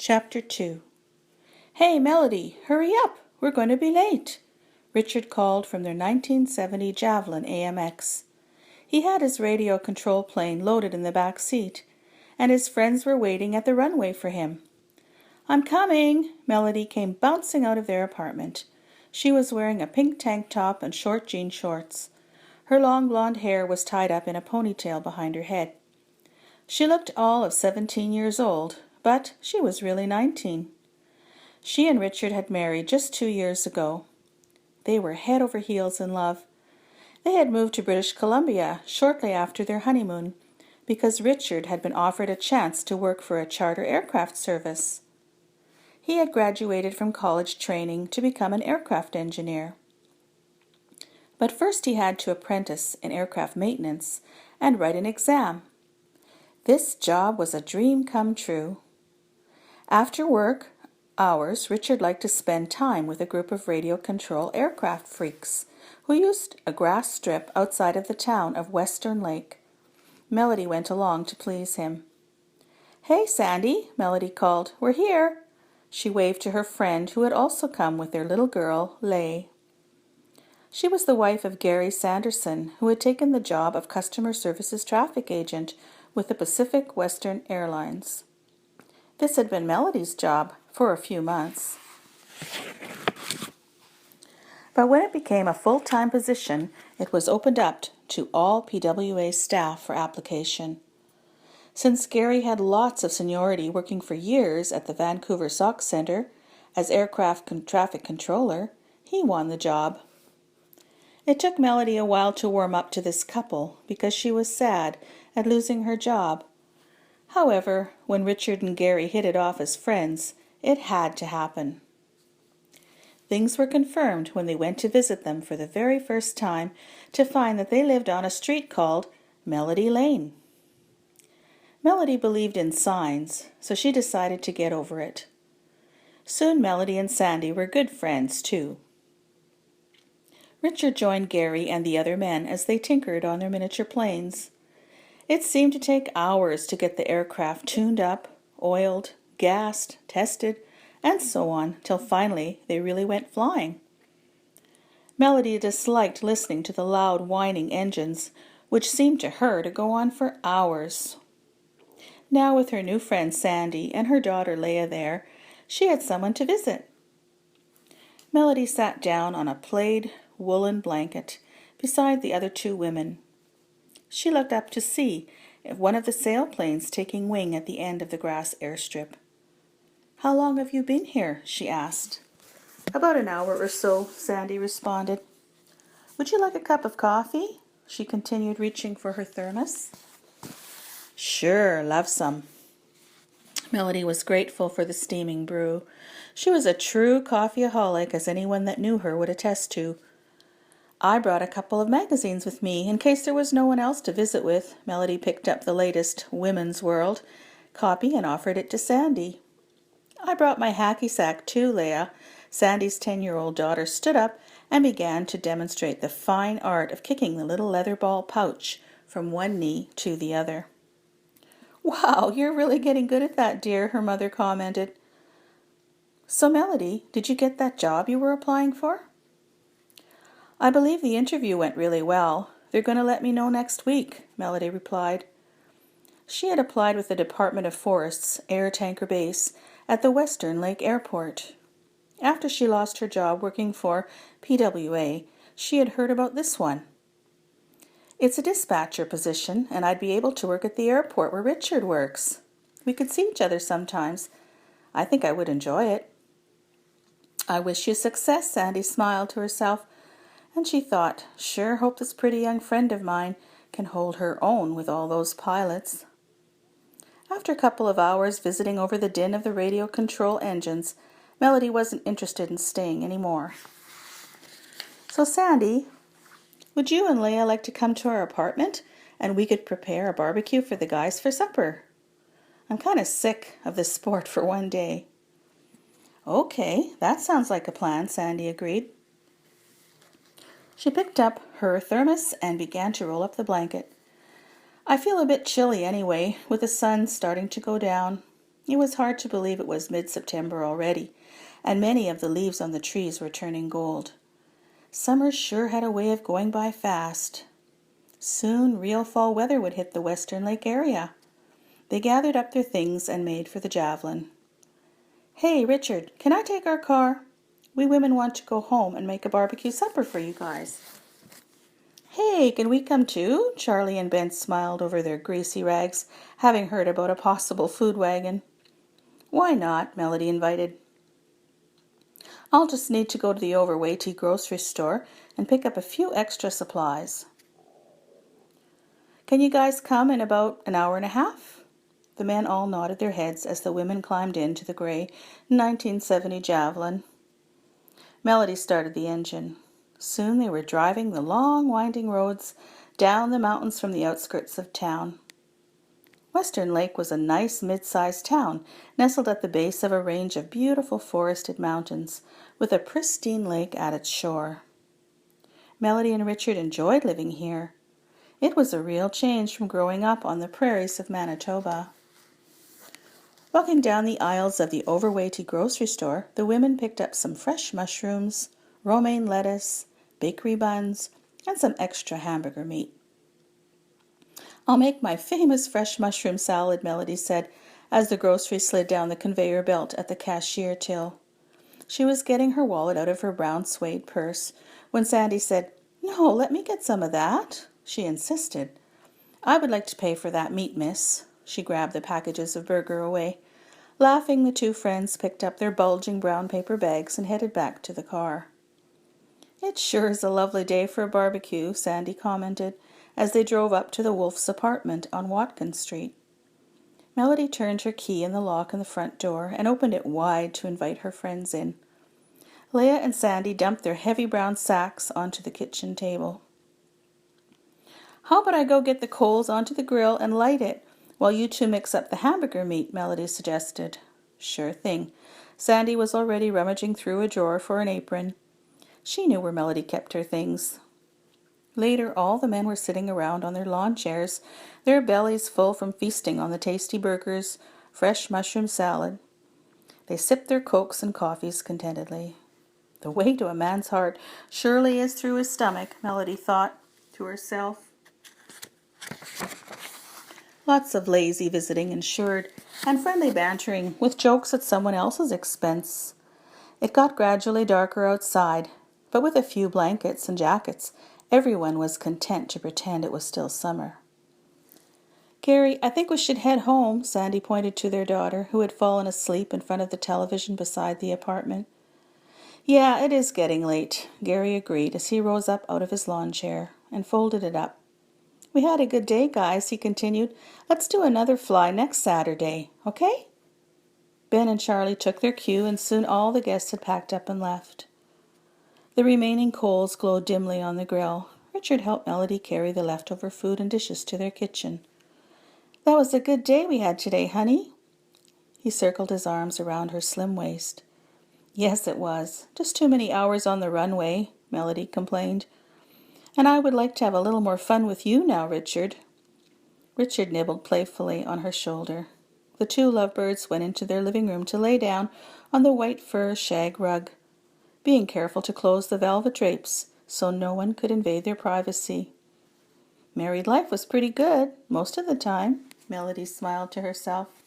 Chapter 2. "Hey, Melody, hurry up! We're going to be late," Richard called from their 1970 Javelin AMX. He had his radio control plane loaded in the back seat, and his friends were waiting at the runway for him. "I'm coming!" Melody came bouncing out of their apartment. She was wearing a pink tank top and short jean shorts. Her long blonde hair was tied up in a ponytail behind her head. She looked all of 17 years old, but she was really 19. She and Richard had married just 2 years ago. They were head over heels in love. They had moved to British Columbia shortly after their honeymoon because Richard had been offered a chance to work for a charter aircraft service. He had graduated from college training to become an aircraft engineer. But first he had to apprentice in aircraft maintenance and write an exam. This job was a dream come true. After work hours, Richard liked to spend time with a group of radio control aircraft freaks who used a grass strip outside of the town of Western Lake. Melody went along to please him. "Hey, Sandee," Melody called. "We're here." She waved to her friend who had also come with their little girl, Lay. She was the wife of Gary Sanderson, who had taken the job of customer services traffic agent with the Pacific Western Airlines. This had been Melody's job for a few months. But when it became a full-time position, it was opened up to all PWA staff for application. Since Gary had lots of seniority working for years at the Vancouver Sauk Centre as aircraft traffic controller, he won the job. It took Melody a while to warm up to this couple because she was sad at losing her job. However, when Richard and Gary hit it off as friends, it had to happen. Things were confirmed when they went to visit them for the very first time to find that they lived on a street called Melody Lane. Melody believed in signs, so she decided to get over it. Soon Melody and Sandee were good friends, too. Richard joined Gary and the other men as they tinkered on their miniature planes. It seemed to take hours to get the aircraft tuned up, oiled, gassed, tested, and so on, till finally they really went flying. Melody disliked listening to the loud whining engines, which seemed to her to go on for hours. Now with her new friend Sandee and her daughter Leah there, she had someone to visit. Melody sat down on a plaid woolen blanket beside the other two women. She looked up to see one of the sailplanes taking wing at the end of the grass airstrip. "How long have you been here?" she asked. "About an hour or so," Sandee responded. "Would you like a cup of coffee?" she continued, reaching for her thermos. "Sure, love some." Melody was grateful for the steaming brew. She was a true coffeeaholic, as anyone that knew her would attest to. "I brought a couple of magazines with me, in case there was no one else to visit with." Melody picked up the latest Women's World copy and offered it to Sandee. "I brought my hacky sack too, Leah." Sandee's 10-year-old daughter stood up and began to demonstrate the fine art of kicking the little leather ball pouch from one knee to the other. "Wow, you're really getting good at that, dear," her mother commented. "So, Melody, did you get that job you were applying for?" "I believe the interview went really well. They're going to let me know next week," Melody replied. She had applied with the Department of Forests Air Tanker Base at the Western Lake Airport. After she lost her job working for PWA, she had heard about this one. "It's a dispatcher position, and I'd be able to work at the airport where Richard works. We could see each other sometimes. I think I would enjoy it." "I wish you success," Sandee smiled to herself, and she thought, "Sure hope this pretty young friend of mine can hold her own with all those pilots." After a couple of hours visiting over the din of the radio control engines, Melody wasn't interested in staying anymore. "So, Sandee, would you and Leah like to come to our apartment and we could prepare a barbecue for the guys for supper? I'm kind of sick of this sport for one day." "Okay, that sounds like a plan," Sandee agreed. She picked up her thermos and began to roll up the blanket. "I feel a bit chilly anyway, with the sun starting to go down. It was hard to believe it was mid-September already, and many of the leaves on the trees were turning gold. Summer sure had a way of going by fast. Soon real fall weather would hit the Western Lake area. They gathered up their things and made for the Javelin. "Hey, Richard, can I take our car? We women want to go home and make a barbecue supper for you guys." "Hey, can we come too?" Charlie and Ben smiled over their greasy rags, having heard about a possible food wagon. "Why not?" Melody invited. "I'll just need to go to the Overweighty grocery store and pick up a few extra supplies." "Can you guys come in about an hour and a half?" The men all nodded their heads as the women climbed into the gray 1970 Javelin. Melody started the engine. Soon they were driving the long, winding roads down the mountains from the outskirts of town. Western Lake was a nice mid-sized town, nestled at the base of a range of beautiful forested mountains, with a pristine lake at its shore. Melody and Richard enjoyed living here. It was a real change from growing up on the prairies of Manitoba. Walking down the aisles of the Overweighty grocery store, the women picked up some fresh mushrooms, romaine lettuce, bakery buns, and some extra hamburger meat. "I'll make my famous fresh mushroom salad," Melody said, as the groceries slid down the conveyor belt at the cashier till. She was getting her wallet out of her brown suede purse when Sandee said, "No, let me get some of that." She insisted. "I would like to pay for that meat, miss." She grabbed the packages of burger away. Laughing, the two friends picked up their bulging brown paper bags and headed back to the car. "It sure is a lovely day for a barbecue," Sandee commented, as they drove up to the Wolf's apartment on Wagon Street. Melody turned her key in the lock in the front door and opened it wide to invite her friends in. Leah and Sandee dumped their heavy brown sacks onto the kitchen table. "How about I go get the coals onto the grill and light it, while you two mix up the hamburger meat?" Melody suggested. "Sure thing." Sandee was already rummaging through a drawer for an apron. She knew where Melody kept her things. Later, all the men were sitting around on their lawn chairs, their bellies full from feasting on the tasty burgers, fresh mushroom salad. They sipped their cokes and coffees contentedly. "The way to a man's heart surely is through his stomach," Melody thought to herself. Lots of lazy visiting ensured, and friendly bantering, with jokes at someone else's expense. It got gradually darker outside, but with a few blankets and jackets, everyone was content to pretend it was still summer. "Gary, I think we should head home," Sandee pointed to their daughter, who had fallen asleep in front of the television beside the apartment. "Yeah, it is getting late," Gary agreed as he rose up out of his lawn chair and folded it up. "We had a good day, guys," he continued. "Let's do another fly next Saturday, okay?" Ben and Charlie took their cue, and soon all the guests had packed up and left. The remaining coals glowed dimly on the grill. Richard helped Melody carry the leftover food and dishes to their kitchen. "That was a good day we had today, honey." He circled his arms around her slim waist. "Yes, it was. Just too many hours on the runway," Melody complained. "And I would like to have a little more fun with you now, Richard." Richard nibbled playfully on her shoulder. The two lovebirds went into their living room to lay down on the white fur shag rug, being careful to close the velvet drapes so no one could invade their privacy. Married life was pretty good, most of the time, Melody smiled to herself.